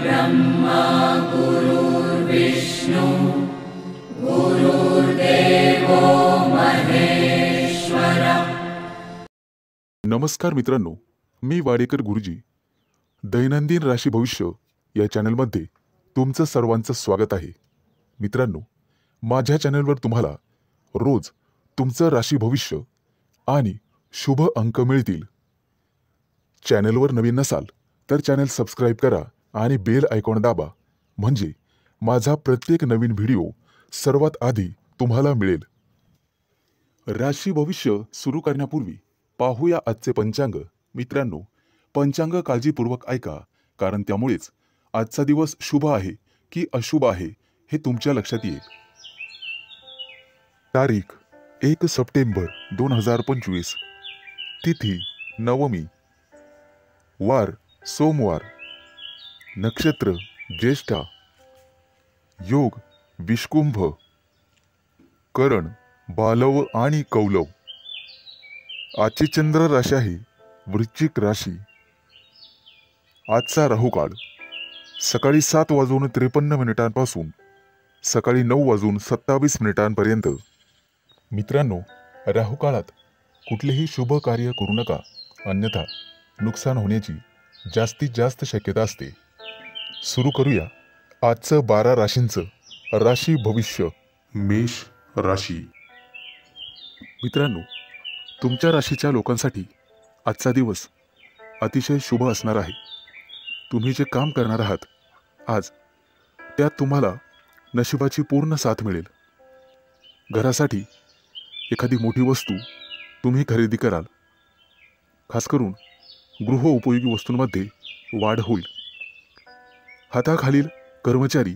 ब्रह्मा गुरुर्विष्णु गुरुर्देवो महेश्वर। नमस्कार मित्रांनो, मी वाडेकर गुरुजी दैनंदिन राशी भविष्य या चॅनलमध्ये तुमचं सर्वांचं स्वागत आहे। मित्रांनो, माझ्या चॅनलवर तुम्हाला रोज तुमचं राशी भविष्य आणि शुभ अंक मिळतील। चॅनलवर नवीन नसाल तर चॅनल सबस्क्राइब करा आणि बेल आयकॉन दाबा, म्हणजे माझा प्रत्येक नवीन व्हिडिओ सर्वात आधी तुम्हाला मिळेल। राशी भविष्य सुरू करण्यापूर्वी पाहूया आजचे पंचांग। मित्रांनो, पंचांग काळजीपूर्वक ऐका, कारण त्यामुळेच आजचा दिवस शुभ आहे की अशुभ आहे हे तुमच्या लक्षात येईल। तारीख 1 सप्टेंबर 2025, तिथी नवमी, वार सोमवार, नक्षत्र ज्येष्ठा, योग विषकुंभ, करण बालव आणि कौलव। आजची चंद्र राशी आहे वृश्चिक राशी। आजचा राहुकाळ सकाळी 7:53 पासून सकाळी 9:27 मित्रांनो, राहुकाळात कुठलेही शुभ कार्य करू नका, अन्यथा नुकसान होण्याची जास्तीत जास्त शक्यता असते। सुरू करूया आजचं 12 राशींचं राशी भविष्य। मेष राशी। मित्रांनो, तुमच्या राशीच्या लोकांसाठी आजचा दिवस अतिशय शुभ असणार आहे। तुम्ही जे काम करणार आहात आज, त्यात तुम्हाला नशिबाची पूर्ण साथ मिळेल। घरासाठी एखादी मोठी वस्तू तुम्ही खरेदी कराल। खास करून गृह उपयोगी वस्तूंमध्ये वाढ होईल। हाताखालील कर्मचारी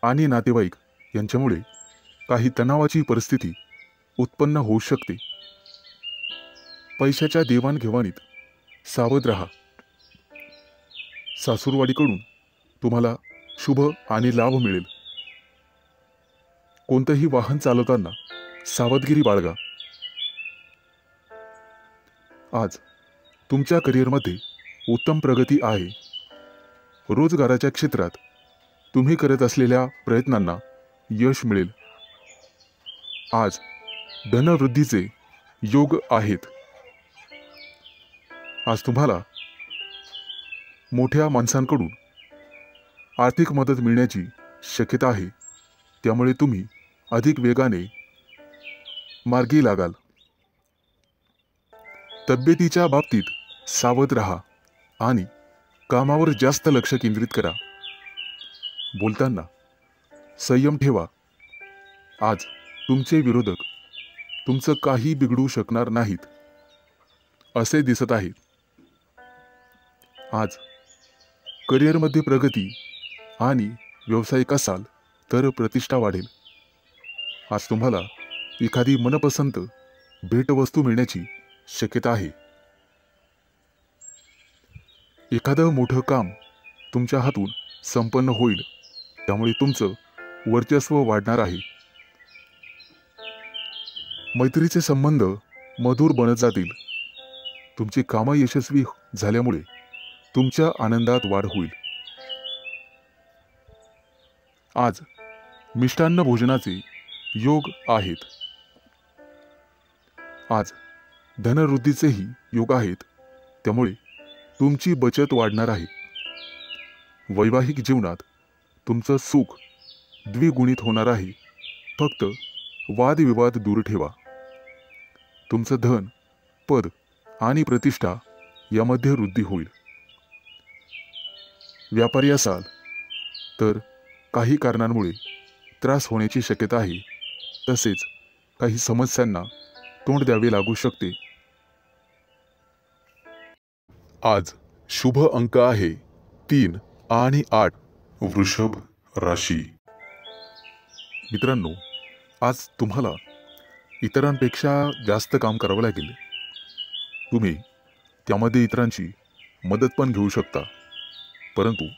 आणि नातेवाईक यांच्यामुळे काही तणावाची परिस्थिती उत्पन्न होऊ शकते। पैशाच्या देवाणघेवाणीत सावध राहा। सासूरवाडीकडून तुम्हाला शुभ आणि लाभ मिळेल। कोणतेही वाहन चालवताना सावधगिरी बाळगा। आज तुमच्या करिअरमध्ये उत्तम प्रगती आहे। रोजगाराच्या क्षेत्रात तुम्ही करत असलेल्या प्रयत्नांना यश मिळेल। आज धनवृद्धीचे योग आहेत। आज तुम्हाला मोठ्या माणसांकडून आर्थिक मदत मिळण्याची शक्यता आहे, त्यामुळे तुम्ही अधिक वेगाने मार्गी लागाल। तब्येतीच्या बाबतीत सावध राहा आणि कामावर जास्त लक्ष केंद्रित करा। बोलताना संयम ठेवा। आज तुमचे विरोधक तुमचं काही बिघडू शकणार नाहीत असे दिसत आहे। आज करिअरमध्ये प्रगती आणि व्यावसायिक असाल तर प्रतिष्ठा वाढेल। आज तुम्हाला एखादी मनपसंत भेटवस्तू मिळण्याची शक्यता आहे। एखादं मोठं काम तुमच्या हातून संपन्न होईल, त्यामुळे तुमचं वर्चस्व वाढणार आहे। मैत्रीचे संबंध मधुर बनत जातील। तुमची कामं यशस्वी झाल्यामुळे तुमच्या आनंदात वाढ होईल। आज मिष्टान्न भोजनाचे योग आहेत। आज धनवृद्धीचेही योग आहेत, त्यामुळे तुमची बचत वाढणार आहे। वैवाहिक जीवनात तुमचं सुख द्विगुणित होणार आहे। फक्त वादविवाद दूर ठेवा। तुमचं धन, पद आणि प्रतिष्ठा यामध्ये वृद्धी होईल। व्यापारी असाल तर काही कारणांमुळे त्रास होण्याची शक्यता आहे, तसेच काही समस्यांना तोंड द्यावे लागू शकते। आज शुभ अंक आहे 3 आणि 8। वृषभ राशी। मित्रांनो, आज तुम्हाला इतरांपेक्षा जास्त काम करावं लागेल। तुम्ही त्यामध्ये इतरांची मदत पण घेऊ शकता, परंतु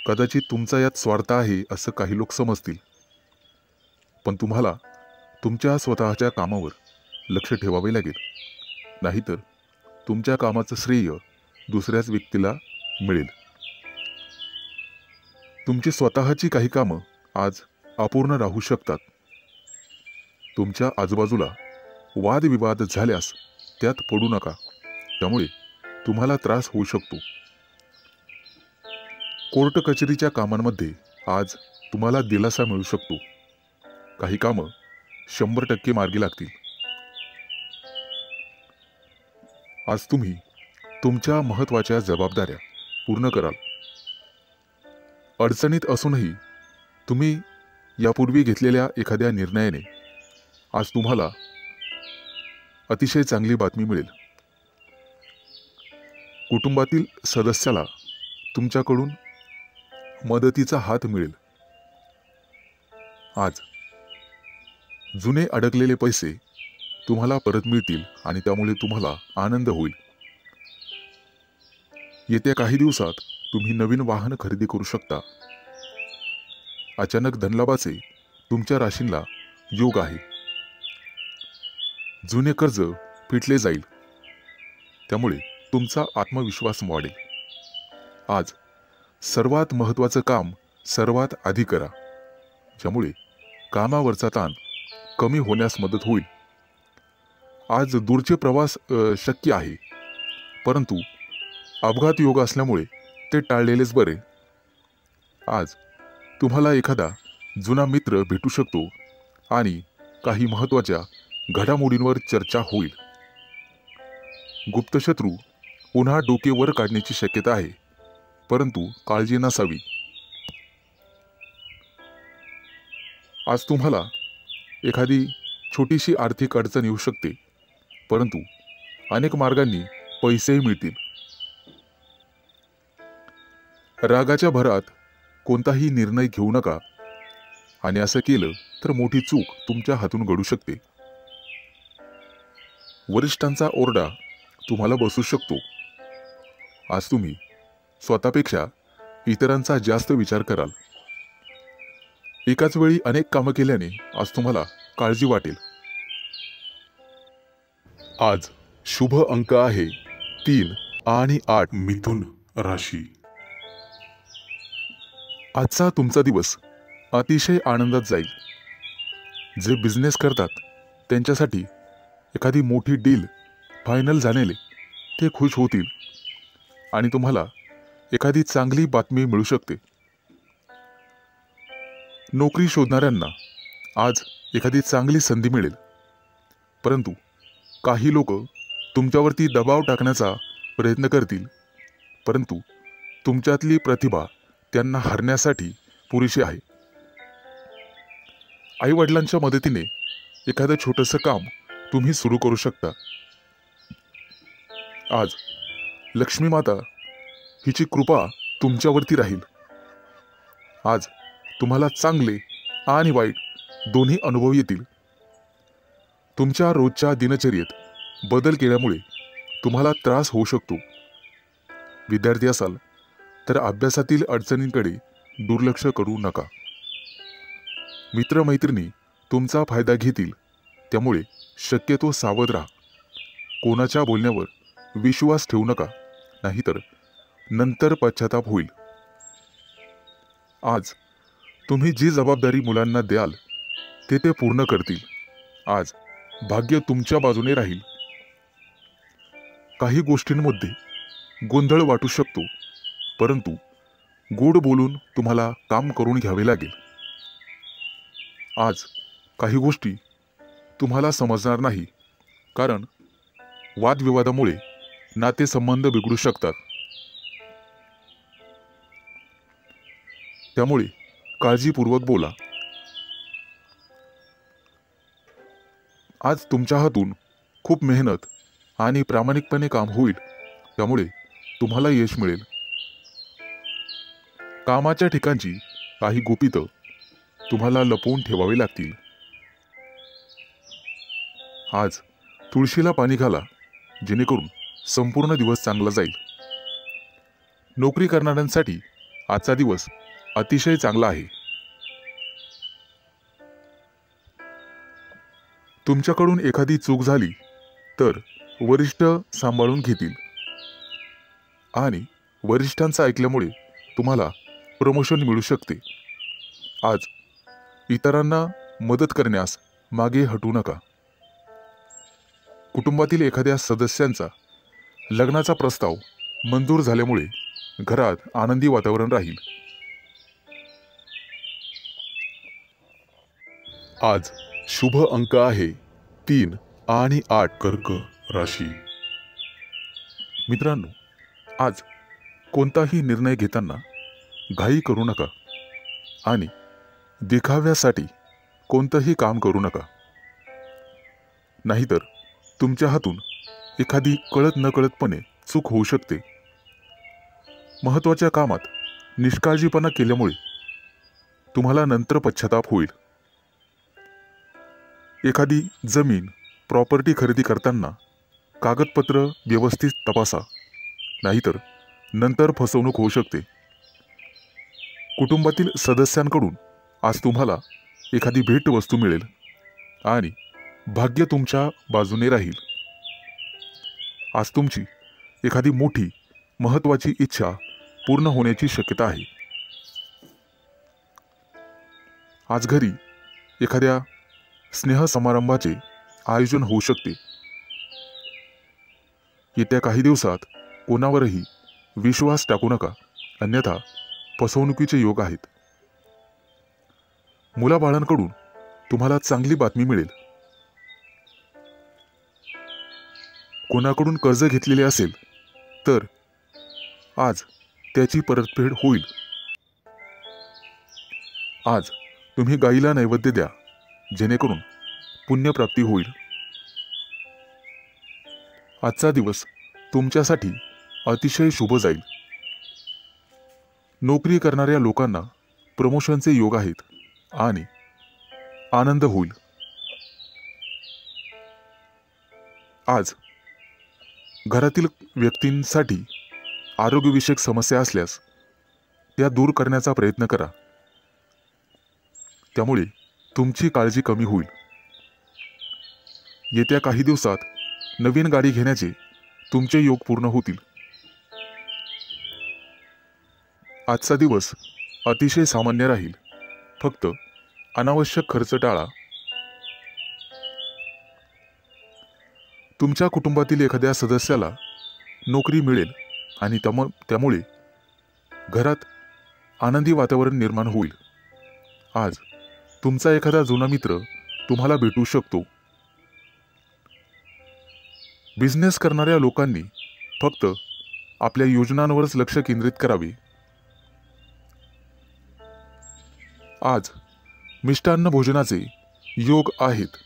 कदाचित तुमचा यात स्वार्थ आहे असं काही लोक समजतील। पण तुम्हाला तुमच्या स्वतःच्या कामावर लक्ष ठेवावे लागेल, नाहीतर तुमच्या कामाचं श्रेय दुसऱ्याच व्यक्तीला मिळेल। तुमची स्वतःची काही कामं आज अपूर्ण राहू शकतात. तुमच्या आजूबाजूला वादविवाद झाल्यास त्यात पडू नका, त्यामुळे तुम्हाला त्रास होऊ शकतो. कोर्ट कचेरीच्या कामांमध्ये आज तुम्हाला दिलासा मिळू शकतो. काही कामं 100% मार्गी लागतील. आज तुम्ही तुमच्या महत्त्वाच्या जबाबदाऱ्या पूर्ण कराल. अडचणीत असूनही तुम्ही यापूर्वी घेतलेल्या एखाद्या निर्णयाने आज तुम्हाला अतिशय चांगली बातमी मिळेल. कुटुंबातील सदस्याला तुमच्याकडून मदतीचा हात मिळेल. आज जुने अडकलेले पैसे तुम्हाला परत मिळतील आणि त्यामुळे तुम्हाला आनंद होईल. येत्या काही दिवसात तुम्ही नवीन वाहन खरेदी करू शकता. अचानक धनलाभाचे तुमच्या राशींला योग आहे. जुने कर्ज फिटले जाईल, त्यामुळे तुमचा आत्मविश्वास वाढेल. आज सर्वात महत्त्वाचं काम सर्वात आधी करा, ज्यामुळे कामावरचा ताण कमी होण्यास मदत होईल. आज दूरचे प्रवास शक्य आहे, परंतु अपघात योग असल्यामुळे ते टाळलेलेच बरे. आज तुम्हाला एखादा जुना मित्र भेटू शकतो आणि काही महत्त्वाच्या घडामोडींवर चर्चा होईल. गुप्तशत्रू पुन्हा डोके वर काढण्याची शक्यता आहे, परंतु काळजी नसावी. आज तुम्हाला एखादी छोटीशी आर्थिक अडचण येऊ शकते, परंतु अनेक मार्गांनी पैसेही मिळतील. रागाच्या भरात कोणताही निर्णय घेऊ नका, आणि असं केलं तर मोठी चूक तुमच्या हातून घडू शकते. वरिष्ठांचा ओरडा तुम्हाला बसू शकतो. आज तुम्ही स्वतःपेक्षा इतरांचा जास्त विचार कराल. एकाच वेळी अनेक कामं केल्याने आज तुम्हाला काळजी वाटेल. आज शुभ अंक आहे 3 आणि 8. मिथुन राशी. आजचा तुमचा दिवस अतिशय आनंदात जाईल. जे बिझनेस करतात त्यांच्यासाठी एखादी मोठी डील फायनल झालेले ते खुश होतील आणि तुम्हाला एखादी चांगली बातमी मिळू शकते. नोकरी शोधणाऱ्यांना आज एखादी चांगली संधी मिळेल, परंतु काही लोक तुमच्यावरती दबाव टाकण्याचा प्रयत्न करतील, परंतु तुमच्यातली प्रतिभा त्यांना हरण्यासाठी पुरेशी आहे. आई वडिलांच्या मदतीने एखादं छोटंसं काम तुम्ही सुरू करू शकता. आज लक्ष्मी माता हिची कृपा तुमच्यावरती राहील. आज तुम्हाला चांगले आणि वाईट दोन्ही अनुभव येतील. तुमच्या रोजच्या दिनचर्येत बदल केल्यामुळे तुम्हाला त्रास होऊ शकतो. विद्यार्थी असाल तर अभ्यासातील अडचणींकडे दुर्लक्ष करू नका. मित्रमैत्रिणी तुमचा फायदा घेतील, त्यामुळे शक्यतो सावध राहा. कोणाच्या बोलण्यावर विश्वास ठेवू नका, नाहीतर नंतर पश्चाताप होईल. आज तुम्ही जी जबाबदारी मुलांना द्याल ते पूर्ण करतील. आज भाग्य तुमच्या बाजूने राहील. काही गोष्टींमध्ये गोंधळ वाटू शकतो, परंतु गोड बोलून तुम्हाला काम करून घ्यावे लागेल. आज काही गोष्टी तुम्हाला समजणार नाही, कारण वादविवादामुळे नातेसंबंध बिघडू शकतात. त्यामुळे काळजीपूर्वक बोला. आज तुमच्या हातून खूप मेहनत आणि प्रामाणिकपणे काम होईल, त्यामुळे तुम्हाला यश मिळेल. कामाच्या ठिकाणची काही गुपितं तुम्हाला लपवून ठेवावी लागतील. आज तुळशीला पाणी घाला, जेणेकरून संपूर्ण दिवस चांगला जाईल. नोकरी करणाऱ्यांसाठी आजचा दिवस अतिशय चांगला आहे. तुमच्याकडून एखादी चूक झाली तर वरिष्ठ सांभाळून घेतील आणि वरिष्ठांचं ऐकल्यामुळे तुम्हाला प्रमोशन मिळू शकते। आज इतरांना मदत करण्यास मागे हटू नका। कुटुंबातील एखाद्या सदस्यांचा लग्नाचा प्रस्ताव मंजूर झाल्यामुळे घरात आनंदी वातावरण राहील। आज शुभ अंक आहे 3 आणि 8। कर्क राशी। मित्रांनो, आज कोणताही निर्णय घेताना घाई करू नका आणि दिखाव्यासाठी कोणतंही काम करू नका, नाहीतर तुमच्या हातून एखादी कळत नकळतपणे चूक होऊ शकते। महत्त्वाच्या कामात निष्काळजीपणा केल्यामुळे तुम्हाला नंतर पश्चाताप होईल। एखादी जमीन प्रॉपर्टी खरेदी करताना कागदपत्र व्यवस्थित तपासा, नाहीतर नंतर फसवणूक होऊ शकते। कुटुंबातील सदस्यांकडून आज तुम्हाला एखादी भेटवस्तू मिळेल आणि भाग्य तुमच्या बाजूने राहील। आज तुमची एखादी मोठी महत्त्वाची इच्छा पूर्ण होण्याची शक्यता आहे। आज घरी एखाद्या स्नेहसमारंभाचे आयोजन होऊ शकते। येत्या काही दिवसात कोणावरही विश्वास टाकू नका, अन्यथा फसवणुकीचे योग आहेत। मुलाबाळांकडून तुम्हाला चांगली बातमी मिळेल। कोणाकडून कर्ज घेतलेले असेल तर आज त्याची परतफेड होईल। आज तुम्ही गाईला नैवेद्य द्या, जेणेकरून पुण्यप्राप्ती होईल। आजचा दिवस तुमच्यासाठी अतिशय शुभ जाईल। नोकरी करणाऱ्या लोकांना प्रमोशनचे योग आहेत आणि आनंद होईल। आज घरातील व्यक्तींसाठी आरोग्यविषयक समस्या असल्यास त्या दूर करण्याचा प्रयत्न करा, त्यामुळे तुमची काळजी कमी होईल। येत्या काही दिवसात नवीन गाडी घेण्याचे तुमचे योग पूर्ण होतील। आजचा दिवस अतिशय सामान्य राहील, फक्त अनावश्यक खर्च टाळा। तुमच्या कुटुंबातील एखाद्या सदस्याला नोकरी मिळेल आणि त्यामुळे घरात आनंदी वातावरण निर्माण होईल। आज तुमचा एखादा जुना मित्र तुम्हाला भेटू शकतो। बिझनेस करणाऱ्या लोकांनी फक्त आपल्या योजनांवरच लक्ष केंद्रित करावे। आज मिष्टान्न भोजनाचे योग आहेत।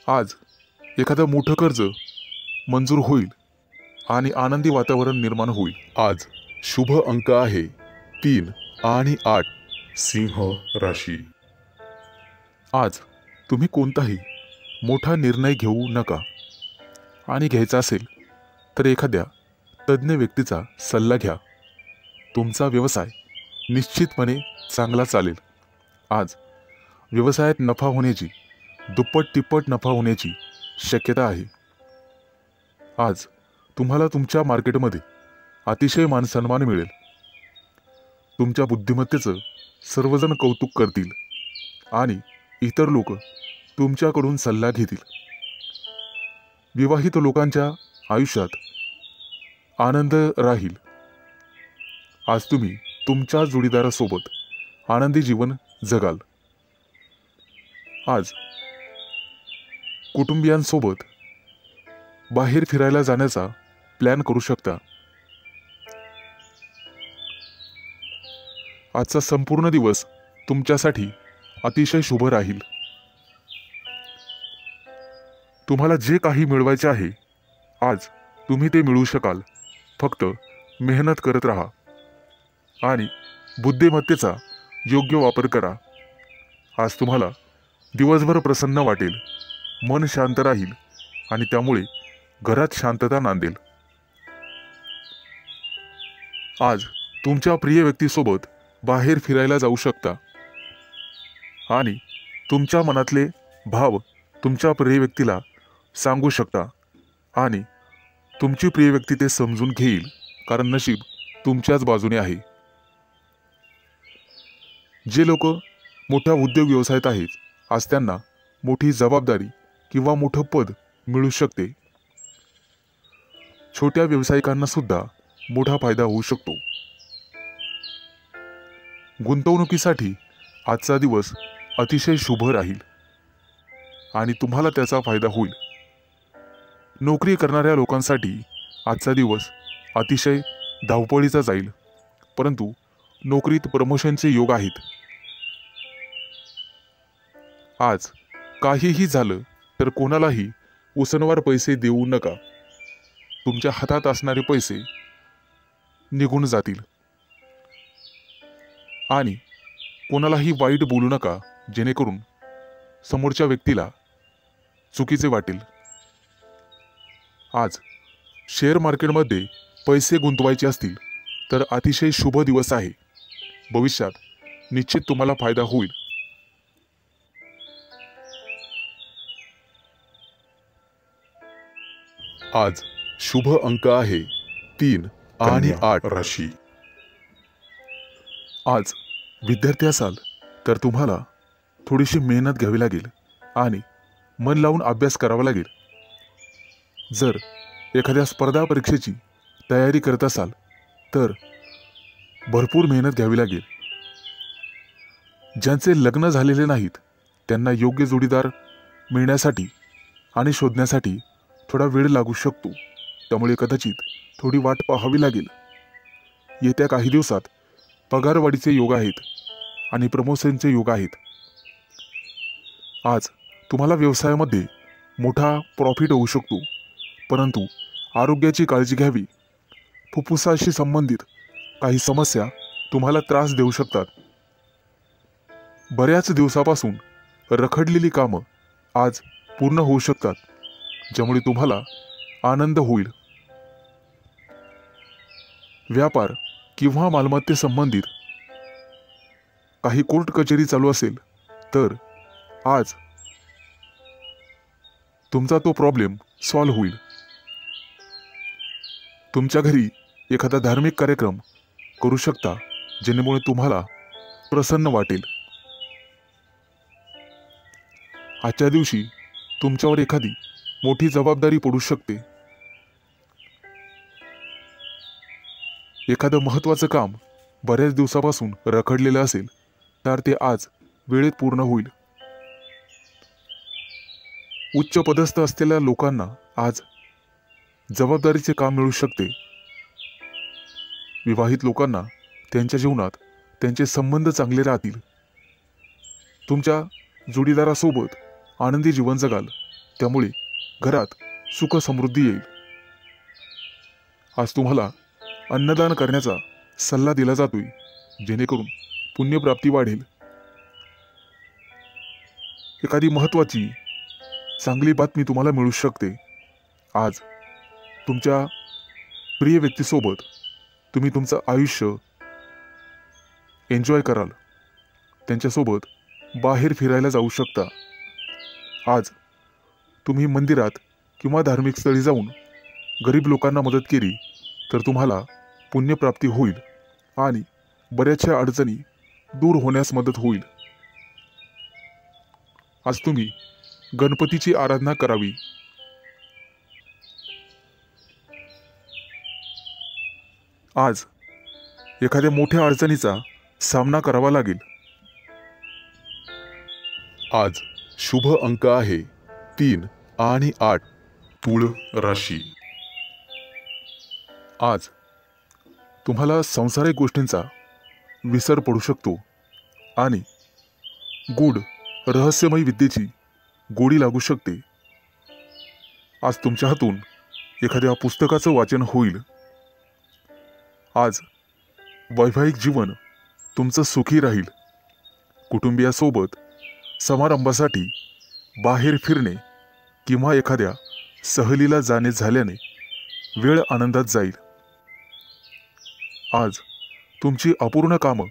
आज एखादं मोठं कर्ज मंजूर होईल आणि आनंदी वातावरण निर्माण होईल। आज शुभ अंक आहे 3 आणि 8। सिंह राशी। आज तुम्ही कोणताही मोठा निर्णय घेऊ नका आणि घ्यायचा असेल तर एखाद्या तज्ञ व्यक्तीचा सल्ला घ्या। तुमचा व्यवसाय निश्चितपणे चांगला चालेल। आज व्यवसायात नफा होण्याची, दुप्पट तिप्पट नफा होण्याची शक्यता आहे। आज तुम्हाला तुमच्या मार्केटमध्ये अतिशय मानसन्मान मिळेल। तुमच्या बुद्धिमत्तेचं सर्वजण कौतुक करतील आणि इतर लोक तुमच्याकडून सल्ला घेतील। विवाहित लोकांच्या आयुष्यात आनंद राहील। आज तुम्ही तुमच्या जोडीदारासोबत आनंदी जीवन जगाल। आज कुटुंबियांसोबत बाहेर फिरायला जाण्याचा प्लॅन करू शकता। आजचा संपूर्ण दिवस तुमच्यासाठी अतिशय शुभ राहील। तुम्हाला जे काही मिळवायचे आहे आज तुम्ही ते मिळवू शकाल। फक्त मेहनत करत राहा आणि बुद्धिमत्तेचा योग्य वापर करा। आज तुम्हाला दिवसभर प्रसन्न वाटेल, मन शांत राहील आणि त्यामुळे घरात शांतता नांदेल। आज तुमच्या प्रिय व्यक्तीसोबत बाहेर फिरायला जाऊ शकता आणि तुमच्या मनातले भाव तुमच्या प्रिय व्यक्तीला सांगू शकता आणि तुमची प्रिय व्यक्ती ते समजून घेईल कारण नशीब तुमच्याच बाजूने आहे. जे लोक मोठ्या उद्योग व्यवसायात आहेत, आज त्यांना मोठी जबाबदारी किंवा मोठं पद मिळू शकते. छोट्या व्यावसायिकांना सुद्धा मोठा फायदा होऊ शकतो. गुंतवणुकीसाठी आजचा दिवस अतिशय शुभ राहील आणि तुम्हाला त्याचा फायदा होईल. नोकरी करणाऱ्या लोकांसाठी आजचा दिवस अतिशय धावपळीचा जाईल, परंतु नोकरीत प्रमोशनचे योग आहेत. आज काहीही झालं तर कोणालाही उसनवार पैसे देऊ नका. तुमच्या हातात असणारे पैसे निघून जातील आणि कोणालाही वाईट बोलू नका, जेणेकरून समोरच्या व्यक्तीला चुकीचे वाटेल. आज शेअर मार्केटमध्ये पैसे गुंतवायचे असतील तर अतिशय शुभ दिवस आहे. भविष्यात निश्चित तुम्हाला फायदा होईल. आज शुभ अंक आहे 3 आणि 8 राशी. आज विद्यार्थी असाल तर तुम्हाला थोडीशी मेहनत घ्यावी लागेल आणि मन लावून अभ्यास करावा लागेल. जर एखाद्या स्पर्धा परीक्षेची तयारी करत असाल तर भरपूर मेहनत घ्यावी लागेल. ज्यांचे लग्न झालेले नाहीत त्यांना योग्य जोडीदार मिळण्यासाठी आणि शोधण्यासाठी थोडा वेळ लागू शकतो, त्यामुळे कदाचित थोडी वाट पाहावी लागेल. येत्या काही दिवसात पगारवाढीचे योग आहेत आणि प्रमोशनचे योग आहेत. आज तुम्हाला व्यवसायामध्ये मोठा प्रॉफिट होऊ शकतो, परंतु आरोग्याची काळजी घ्यावी. फुफ्फुसाशी संबंधित काही समस्या तुम्हाला त्रास देऊ शकतात. बऱ्याच दिवसापासून रखडलेली कामं आज पूर्ण होऊ शकतात, ज्यामुळे तुम्हाला आनंद होईल. व्यापार किंवा मालमत्ते संबंधित काही कोर्ट कचेरी चालू असेल तर आज तुमचा तो प्रॉब्लेम सॉल्व्ह होईल. तुमच्या घरी एखादा धार्मिक कार्यक्रम करू शकता, जेणेमुळे तुम्हाला प्रसन्न वाटेल. आजच्या दिवशी तुमच्यावर एखादी मोठी जबाबदारी पडू शकते. एखादं महत्त्वाचं काम बऱ्याच दिवसापासून रखडलेलं असेल तर ते आज वेळेत पूर्ण होईल. उच्च पदस्थ असलेल्या लोकांना आज जबाबदारीचे काम मिळू शकते. विवाहित लोकांना त्यांच्या जीवनात त्यांचे संबंध चांगले राहतील. तुमच्या जोडीदारासोबत आनंदी जीवन जगाल, त्यामुळे घरात सुख समृद्धी येईल. आज तुम्हाला अन्नदान करण्याचा सल्ला दिला जातोय, जेणेकरून पुण्यप्राप्ती वाढेल. एखादी महत्त्वाची चांगली बातमी तुम्हाला मिळू शकते. आज तुमच्या प्रिय व्यक्तीसोबत तुम्ही तुमचं आयुष्य एन्जॉय कराल. त्यांच्यासोबत बाहेर फिरायला जाऊ शकता. आज तुम्ही मंदिरात किंवा धार्मिक स्थळी जाऊन गरीब लोकांना मदत केली तर तुम्हाला पुण्यप्राप्ती होईल आणि बऱ्याचशा अडचणी दूर होण्यास मदत होईल. आज तुम्ही गणपतीची आराधना करावी. आज एखाद्या मोठ्या अडचणीचा सामना करावा लागेल. आज शुभ अंक आहे 3 आणि 8 तुळ राशी. आज तुम्हाला सांसारिक गोष्टींचा विसर पडू शकतो आणि गूढ रहस्यमय विद्येची गोडी लागू शकते. आज तुमच्या हातून एखाद्या पुस्तकाचं वाचन होईल. आज वैवाहिक जीवन तुमचं सुखी राहील. कुटुंबियासोबत समारंभासाठी बाहेर फिरणे किंवा एखाद्या सहलीला जाणे झाल्याने वेळ आनंदात जाईल. आज तुमची अपूर्ण कामं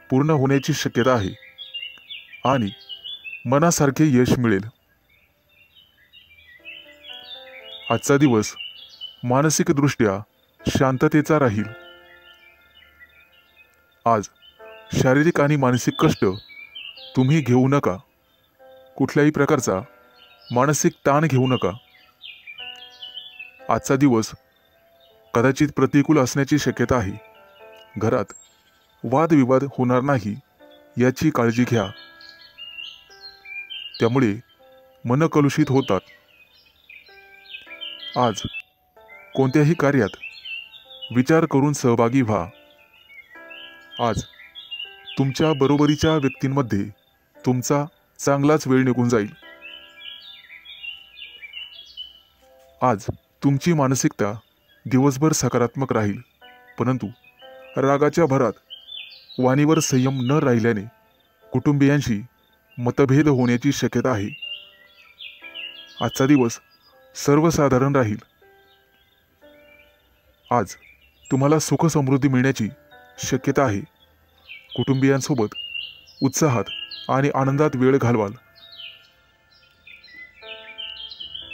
पूर्ण होण्याची शक्यता आहे आणि मनासारखे यश मिळेल. आजचा दिवस मानसिकदृष्ट्या शांततेचा राहील। आज शारीरिक आणि मानसिक कष्ट तुम्ही घेऊ नका। कुठल्याही प्रकारचा मानसिक ताण घेऊ नका। आजचा दिवस कदाचित प्रतिकूल असण्याची शक्यता आहे। घरात वादविवाद होणार नाही याची काळजी घ्या, त्यामुळे मन कलुषित होतात। आज कोणत्याही कार्यात विचार करून सहभागी व्हा। आज तुमच्या बरोबरीच्या व्यक्तींमध्ये तुमचा चांगलाच वेळ निघून जाईल। आज तुमची मानसिकता दिवसभर सकारात्मक राहील, परंतु रागाच्या भरात वाणीवर संयम न राहिल्याने कुटुंबियांशी मतभेद होण्याची शक्यता आहे। आजचा दिवस सर्वसाधारण राहील। आज तुम्हाला सुख समृद्धी मिळण्याची शक्यता आहे। कुटुंबियांसोबत उत्साहात आणि आनंदात वेळ घालवाल।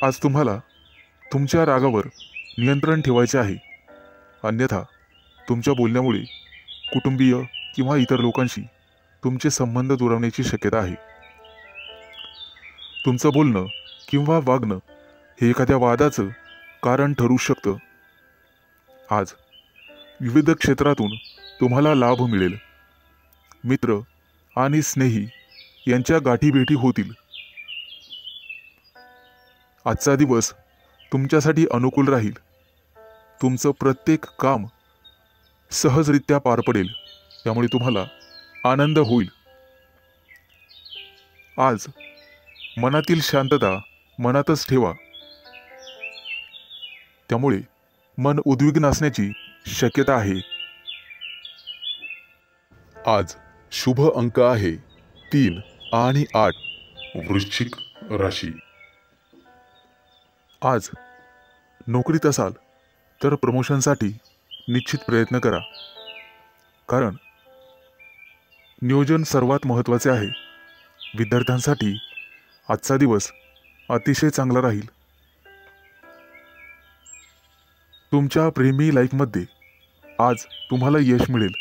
आज तुम्हाला तुमच्या रागावर नियंत्रण ठेवायचे आहे, अन्यथा तुमच्या बोलण्यामुळे कुटुंबीय किंवा इतर लोकांशी तुमचे संबंध दुरावण्याची शक्यता आहे। तुमचं बोलणं किंवा वागणं हे एखाद्या वादाचं कारण ठरू शकतं। आज विविध क्षेत्रातून तुम्हाला लाभ मिळेल। मित्र आणि स्नेही यांच्या गाठीभेटी होतील। आजचा दिवस तुमच्यासाठी अनुकूल राहील। तुमचं प्रत्येक काम सहजरित्या पार पडेल, त्यामुळे तुम्हाला आनंद होईल। आज मनातील शांतता मनातच ठेवा, त्यामुळे मन उद्विग्न असण्याची शक्यता आहे। आज शुभ अंक आहे 3 आणि 8। वृश्चिक राशी। आज नोकरीत असाल तर प्रमोशनसाठी निश्चित प्रयत्न करा, कारण नियोजन सर्वात महत्त्वाचे आहे। विद्यार्थ्यांसाठी आजचा दिवस अतिशय चांगला राहील। तुमच्या प्रेमी लाईफमध्ये आज तुम्हाला यश मिळेल।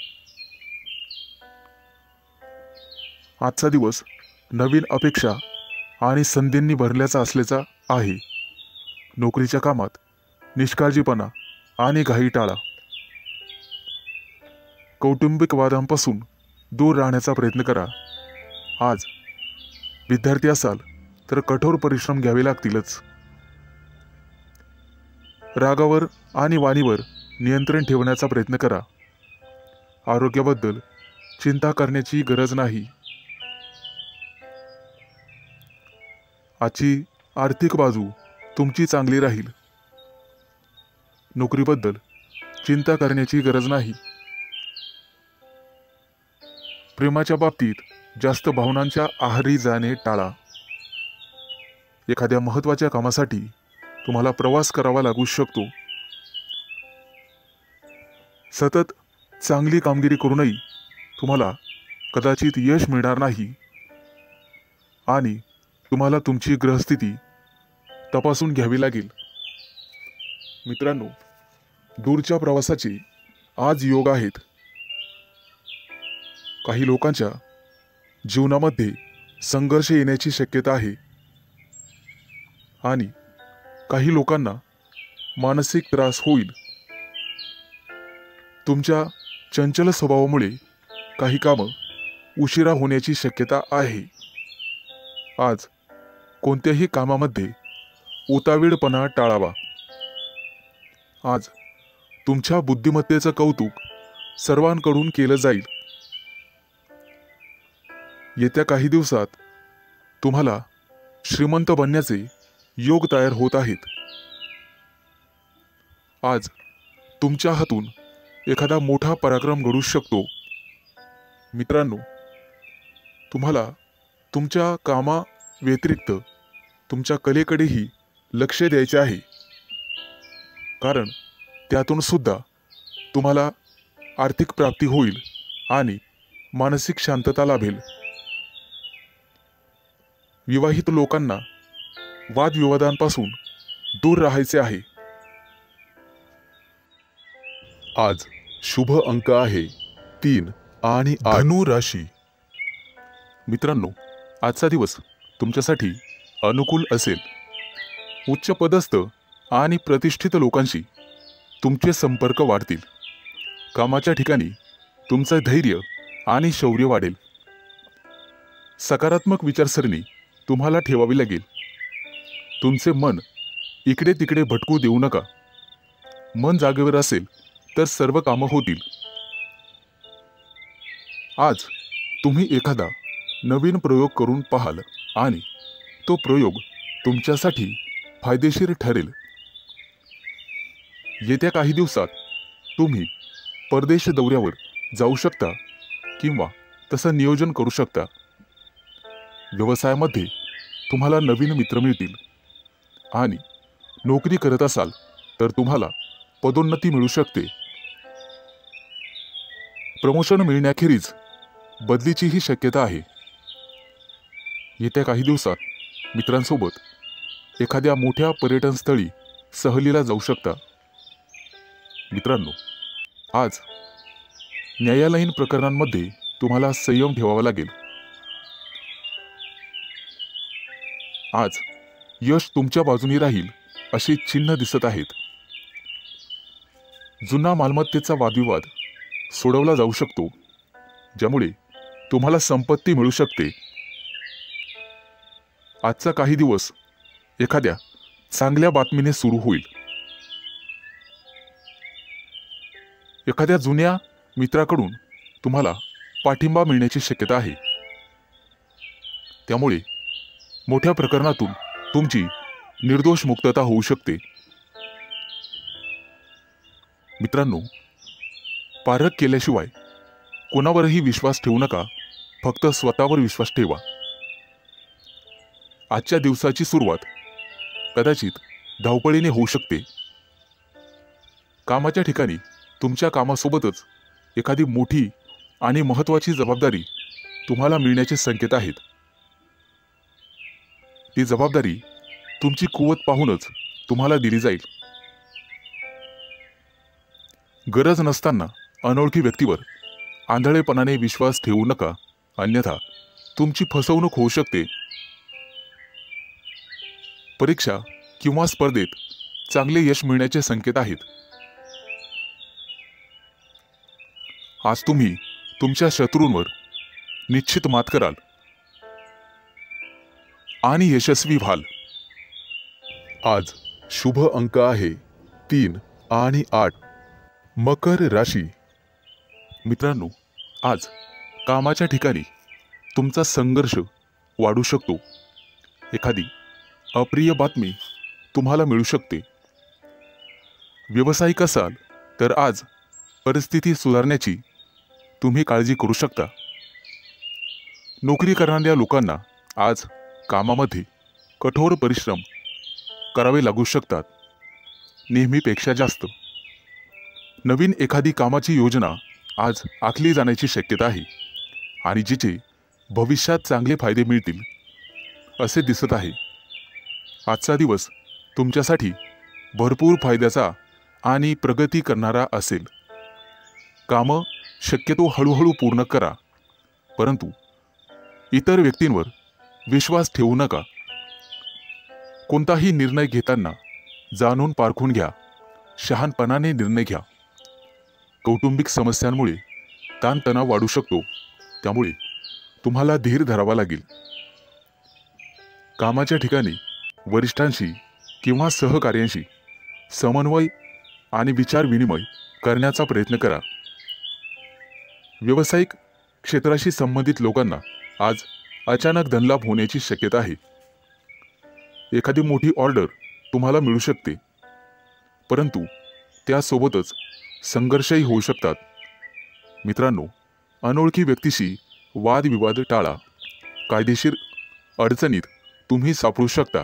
आजचा दिवस नवीन अपेक्षा आणि संधींनी भरल्याचा असल्याचा आहे। नोकरीच्या कामात निष्काळजीपणा आणि घाई टाळा। कौटुंबिक वादांपासून दूर राहण्याचा प्रयत्न करा। आज विद्यार्थी असाल तर कठोर परिश्रम घ्यावे लागतीलच। रागावर आणि वाणीवर नियंत्रण ठेवण्याचा प्रयत्न करा। आरोग्याबद्दल चिंता करण्याची गरज नाही। आजची आर्थिक बाजू तुमची चांगली राहील। नोकरीबद्दल चिंता करण्याची गरज नाही। प्रेमाच्या बाबतीत जास्त भावनांच्या आहारी जाणे टाळा। एखाद्या महत्त्वाच्या कामासाठी तुम्हाला प्रवास करावा लागू शकतो। सतत चांगली कामगिरी करूनही तुम्हाला कदाचित यश मिळणार नाही आणि तुम्हाला तुमची ग्रहस्थिती तपासून घ्यावी लागेल। मित्रांनो, दूरच्या प्रवासाचे आज योग आहेत। काही लोकांच्या जीवनामध्ये संघर्ष येण्याची शक्यता आहे आणि काही लोकांना मानसिक त्रास होईल। तुमच्या चंचल स्वभावामुळे काही कामं उशिरा होण्याची शक्यता आहे। आज कोणत्याही कामामध्ये उतावीळपणा टाळावा। आज तुमच्या बुद्धिमत्तेचं कौतुक सर्वांकडून केलं जाईल। येत्या काही दिवसात तुम्हाला श्रीमंत बनण्याचे योग तयार होत आहेत। आज तुमच्या हातून एखादा मोठा पराक्रम घडू शकतो। मित्रांनो, तुम्हाला तुमच्या कामा व्यतिरिक्त तुमच्या कलेकडेही लक्ष द्यायचे आहे, कारण त्यातून सुद्धा तुम्हाला आर्थिक प्राप्ती होईल आणि मानसिक शांतता लाभेल। विवाहित लोकांना वादविवादांपासून दूर राहायचे आहे। आज शुभ अंक आहे 3 आणि 8. धनु राशी. मित्रांनो, आजचा दिवस तुमच्यासाठी अनुकूल असेल. उच्च पदस्थ आणि प्रतिष्ठित लोकांशी तुमचे संपर्क वाढतील. कामाच्या ठिकाणी तुमचं धैर्य आणि शौर्य वाढेल. सकारात्मक विचारसरणी तुम्हाला ठेवावी लागेल. तुमचे मन इकडे तिकडे भटकू देऊ नका. मन जागेवर असेल तर सर्व कामं होतील. आज तुम्ही एखादा नवीन प्रयोग करून पाहाल आणि तो प्रयोग तुमच्यासाठी फायदेशीर ठरेल. येत्या काही दिवसात तुम्ही परदेश दौऱ्यावर जाऊ शकता किंवा तसं नियोजन करू शकता. व्यवसायामध्ये तुम्हाला नवीन मित्र मिळतील आणि नोकरी करत असाल तर तुम्हाला पदोन्नती मिळू शकते. प्रमोशन मिळण्याखेरीज बदलीचीही शक्यता आहे. येत्या काही दिवसात मित्रांसोबत एखाद्या मोठ्या पर्यटन स्थळी सहलीला जाऊ शकता. मित्रांनो, आज न्यायालयीन प्रकरणांमध्ये तुम्हाला संयम ठेवावा लागेल. आज यश तुमच्या बाजूनी राहील अशी चिन्ह दिसत आहेत. जुना मालमत्तेचा वादविवाद सोडवला जाऊ शकतो, ज्यामुळे तुम्हाला संपत्ती मिळू शकते. आजचा काही दिवस एखाद्या चांगल्या बातमीने सुरू होईल. एखाद्या जुन्या मित्राकडून तुम्हाला पाठिंबा मिळण्याची शक्यता आहे. त्यामुळे मोठ्या प्रकरणातून तुमची निर्दोष मुक्तता होऊ शकते. मित्रांनो, पारख केल्याशिवाय कोणावरही विश्वास ठेवू नका. फक्त स्वतःवर विश्वास ठेवा. आजच्या दिवसाची सुरुवात कदाचित धावपळीने होऊ शकते. कामाच्या ठिकाणी तुमच्या कामासोबतच एखादी मोठी आणि महत्त्वाची जबाबदारी तुम्हाला मिळण्याचे संकेत आहेत. ती जबाबदारी तुमची कुवत पाहूनच तुम्हाला दिली जाईल. गरज नसताना अनोळखी व्यक्तीवर आंधळेपणाने विश्वास ठेवू नका, अन्यथा तुमची फसवणूक होऊ शकते. परीक्षा किंवा स्पर्धेत चांगले यश मिळण्याचे संकेत आहेत. आज तुम्ही तुमच्या शत्रूंवर निश्चित मात कराल आणि यशस्वी व्हाल. आज शुभ अंक आहे 3 आणि 8. मकर राशी. मित्रांनो, आज कामाच्या ठिकाणी तुमचा संघर्ष वाढू शकतो. एखादी अप्रिय बातमी तुम्हाला मिळू शकते. व्यावसायिक असाल तर आज परिस्थिती सुधारण्याची तुम्ही काळजी करू शकता. नोकरी करणाऱ्या लोकांना आज कामामध्ये कठोर परिश्रम करावे लागू शकतात, नेहमीपेक्षा जास्त. नवीन एखादी कामाची योजना आज आखली जाण्याची शक्यता आहे आणि जिचे भविष्यात चांगले फायदे मिळतील असे दिसत आहे. आजचा दिवस तुमच्यासाठी भरपूर फायद्याचा आणि प्रगती करणारा असेल. कामं शक्यतो हळूहळू पूर्ण करा, परंतु इतर व्यक्तींवर विश्वास ठेवू नका. कोणताही निर्णय घेताना जाणून पारखून घ्या. शहाणपणाने निर्णय घ्या. कौटुंबिक समस्यांमुळे ताणतणाव वाढू शकतो, त्यामुळे तुम्हाला धीर धरावा लागेल. कामाच्या ठिकाणी वरिष्ठांशी किंवा सहकार्यांशी समन्वय आणि विचार विनिमय करण्याचा प्रयत्न करा. व्यावसायिक क्षेत्राशी संबंधित लोकांना आज अचानक धनलाभ होण्याची शक्यता आहे. एखादी मोठी ऑर्डर तुम्हाला मिळू शकते, परंतु त्यासोबतच संघर्षही होऊ शकतात. मित्रांनो, अनोळखी व्यक्तीशी वादविवाद टाळा. कायदेशीर अडचणीत तुम्ही सापडू शकता.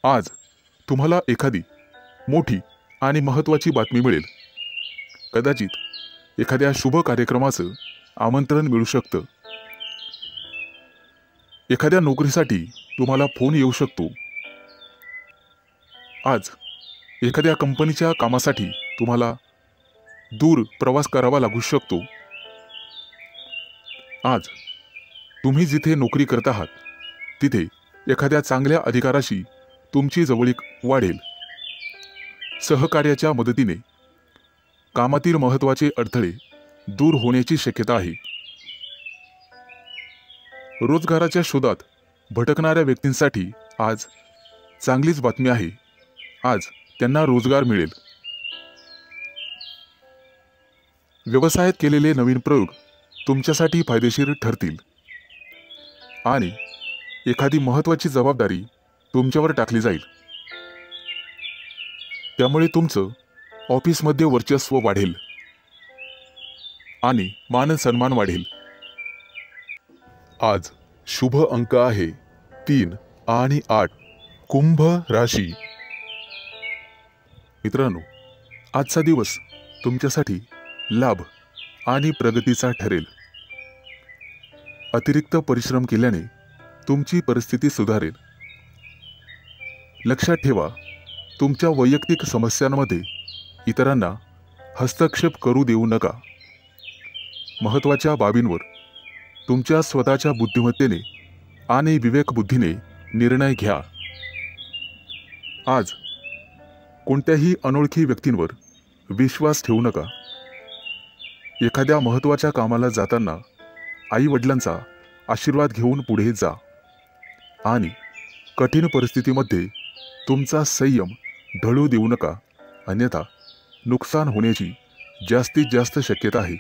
आज तुम्हाला एखादी मोठी आणि महत्त्वाची बातमी मिळेल. कदाचित एखाद्या शुभ कार्यक्रमाचं आमंत्रण मिळू शकतं. एखाद्या नोकरीसाठी तुम्हाला फोन येऊ शकतो. आज एखाद्या कंपनीच्या कामासाठी तुम्हाला दूर प्रवास करावा लागू शकतो. आज तुम्ही जिथे नोकरी करत आहात तिथे एखाद्या चांगल्या अधिकाराशी तुमची जवळीक वाढेल. सहकार्याच्या मदतीने कामातील महत्त्वाचे अडथळे दूर होण्याची शक्यता आहे. रोजगाराच्या शोधात भटकणाऱ्या व्यक्तींसाठी आज चांगलीच बातमी आहे. आज त्यांना रोजगार मिळेल. व्यवसायात केलेले नवीन प्रयोग तुमच्यासाठी फायदेशीर ठरतील आणि एखादी महत्त्वाची जबाबदारी तुमच्यावर टाकली जाईल. त्यामुळे तुमचं ऑफिसमध्ये वर्चस्व वाढेल आणि मान सन्मान वाढेल. आज शुभ अंक आहे 3 आणि 8. कुंभ राशी. मित्रांनो, आजचा दिवस तुमच्यासाठी लाभ आणि प्रगतीचा ठरेल. अतिरिक्त परिश्रम केल्याने तुमची परिस्थिती सुधारेल. लक्षात ठेवा, तुमच्या वैयक्तिक समस्यांमध्ये इतरांना हस्तक्षेप करू देऊ नका. महत्त्वाच्या बाबींवर तुमच्या स्वतःच्या बुद्धिमत्तेने आणि विवेकबुद्धीने निर्णय घ्या. आज कोणत्याही अनोळखी व्यक्तींवर विश्वास ठेवू नका. एखाद्या महत्त्वाच्या कामाला जाताना आई-वडिलांचा आशीर्वाद घेऊन पुढे जा आणि कठीण परिस्थितीमध्ये तुमचा संयम ढळू देऊ नका, अन्यथा नुकसान होण्याची जास्तीत जास्त शक्यता आहे.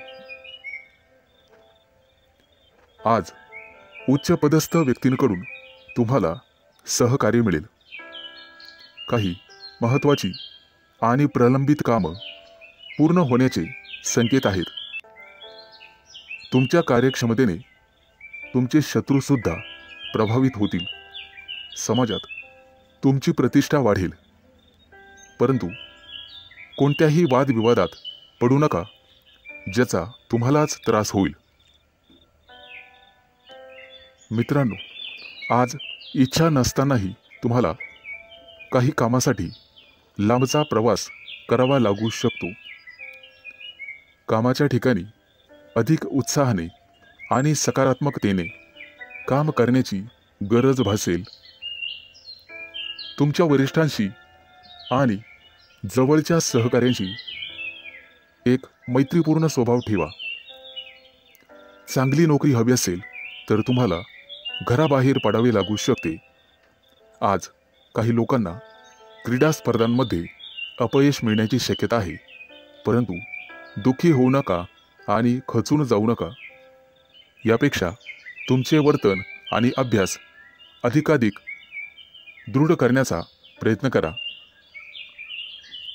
आज उच्चपदस्थ व्यक्तींकडून तुम्हाला सहकार्य मिळेल. काही महत्त्वाची आणि प्रलंबित कामं पूर्ण होण्याचे संकेत आहेत. तुमच्या कार्यक्षमतेने तुमचे शत्रूसुद्धा प्रभावित होतील. समाजात तुमची प्रतिष्ठा वाढेल, परंतु कोणत्याही वादविवादात पडू नका, ज्याचा तुम्हालाच त्रास होईल. मित्रांनो, आज इच्छा नसतानाही तुम्हाला काही कामासाठी लांबचा प्रवास करावा लागू शकतो. कामाच्या ठिकाणी अधिक उत्साहाने आणि सकारात्मकतेने काम करण्याची गरज भासेल. तुमच्या वरिष्ठांशी आणि जवळच्या सहकाऱ्यांशी एक मैत्रीपूर्ण स्वभाव ठेवा. चांगली नोकरी हवी असेल तर तुम्हाला घराबाहेर पडावे लागू शकते. आज काही लोकांना क्रीडा स्पर्धांमध्ये अपयश मिळण्याची शक्यता आहे, परंतु दुःखी होऊ नका आणि खचून जाऊ नका. यापेक्षा तुमचे वर्तन आणि अभ्यास अधिकाधिक दृढ करण्याचा प्रयत्न करा.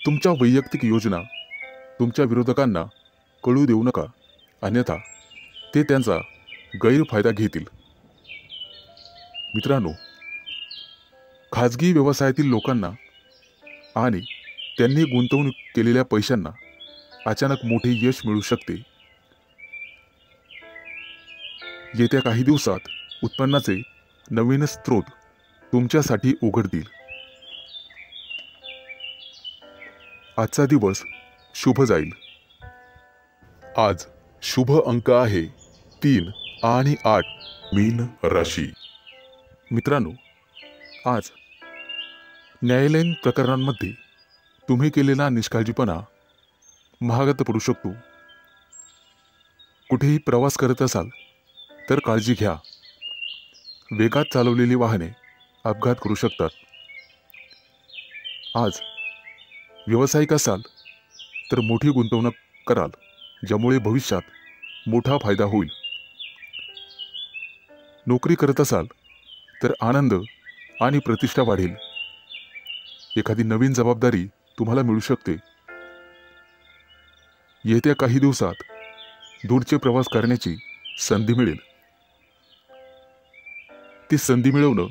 तुमच्या वैयक्तिक योजना तुमच्या विरोधकांना कळू देऊ नका, अन्यथा ते त्यांचा गैरफायदा घेतील. मित्रांनो, खाजगी व्यवसायातील लोकांना आणि त्यांनी गुंतवणूक केलेल्या पैशांना अचानक मोठे यश मिळू शकते. येत्या काही दिवसात उत्पन्नाचे नवीन स्रोत तुमच्यासाठी उघडतील. आजचा दिवस शुभ जाईल. आज शुभ अंक आहे 3 आणि 8. मीन राशी. मित्रांनो, आज न्यायालयीन प्रकरणांमध्ये तुम्ही केलेला निष्काळजीपणा महागात पडू शकतो. कुठेही प्रवास करत असाल तर काळजी घ्या. वेगात चालवलेली वाहने अपघात करू शकतात. आज व्यावसायिक असाल तर मोठी गुंतवणूक कराल, ज्यामुळे भविष्यात मोठा फायदा होईल. नोकरी करत असाल तर आनंद आणि प्रतिष्ठा वाढेल. एखादी नवीन जबाबदारी तुम्हाला मिळू शकते. येत्या काही दिवसात दूरचे प्रवास करण्याची संधी मिळेल. ती संधी मिळवणं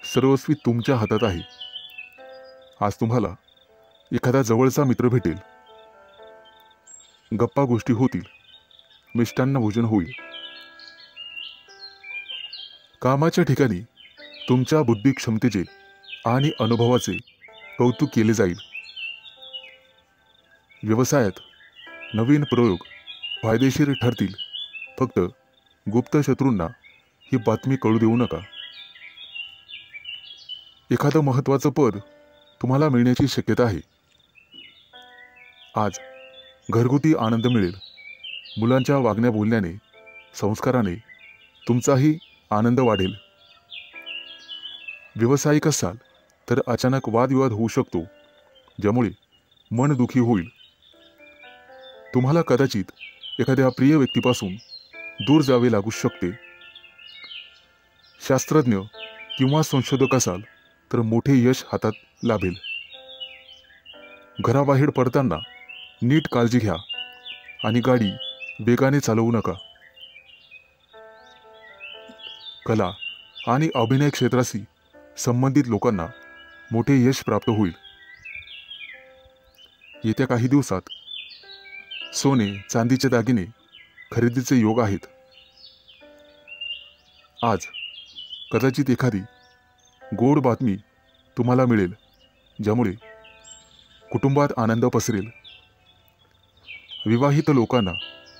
सर्वस्वी तुमच्या हातात आहे. आज तुम्हाला एखादा जवळचा मित्र भेटेल. गप्पा गोष्टी होतील. मिष्टान्न भोजन होईल. कामाच्या ठिकाणी तुमच्या बुद्धी क्षमतेचे आणि अनुभवाचे कौतुक केले जाईल. व्यवसायात नवीन प्रयोग फायदेशीर ठरतील. फक्त गुप्त शत्रूंना ही बातमी कळू देऊ नका. एखादं महत्त्वाचं पद तुम्हाला मिळण्याची शक्यता आहे. आज घरगुती आनंद मिळेल. मुलांच्या वागण्या बोलण्याने, संस्काराने तुमचाही आनंद वाढेल. व्यावसायिक असाल तर अचानक वादविवाद होऊ शकतो, ज्यामुळे मन दुखी होईल. तुम्हाला कदाचित एखाद्या प्रिय व्यक्तीपासून दूर जावे लागू शकते. शास्त्रज्ञ किंवा संशोधक असाल तर मोठे यश हातात लाभेल. घराबाहेर पडताना नीट काळजी घ्या आणि गाडी वेगाने चालवू नका. कला आणि अभिनय क्षेत्राशी संबंधित लोकांना मोठे यश प्राप्त होईल. येत्या काही दिवसात सोने चांदीचे दागिने खरेदीचे योग आहेत. आज कदाचित एखादी गोड बातमी तुम्हाला मिळेल, ज्यामुळे कुटुंबात आनंद पसरेल. विवाहित लोकांना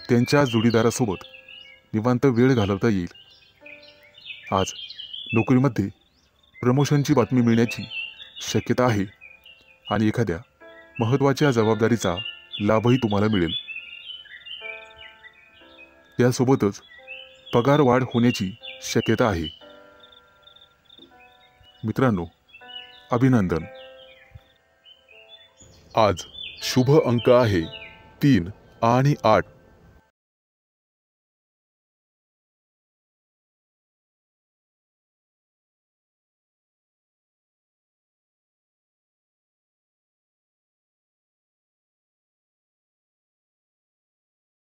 त्यांच्या जोडीदारासोबत निवांत वेळ घालवता येईल. आज नोकरीमध्ये प्रमोशनची बातमी मिळण्याची शक्यता आहे आणि एखाद्या महत्त्वाच्या जबाबदारीचा लाभही तुम्हाला मिळेल. त्यासोबतच पगार वाढ होण्याची शक्यता आहे. मित्रांनो, अभिनंदन. आज शुभ अंक आहे 3 आणि 8.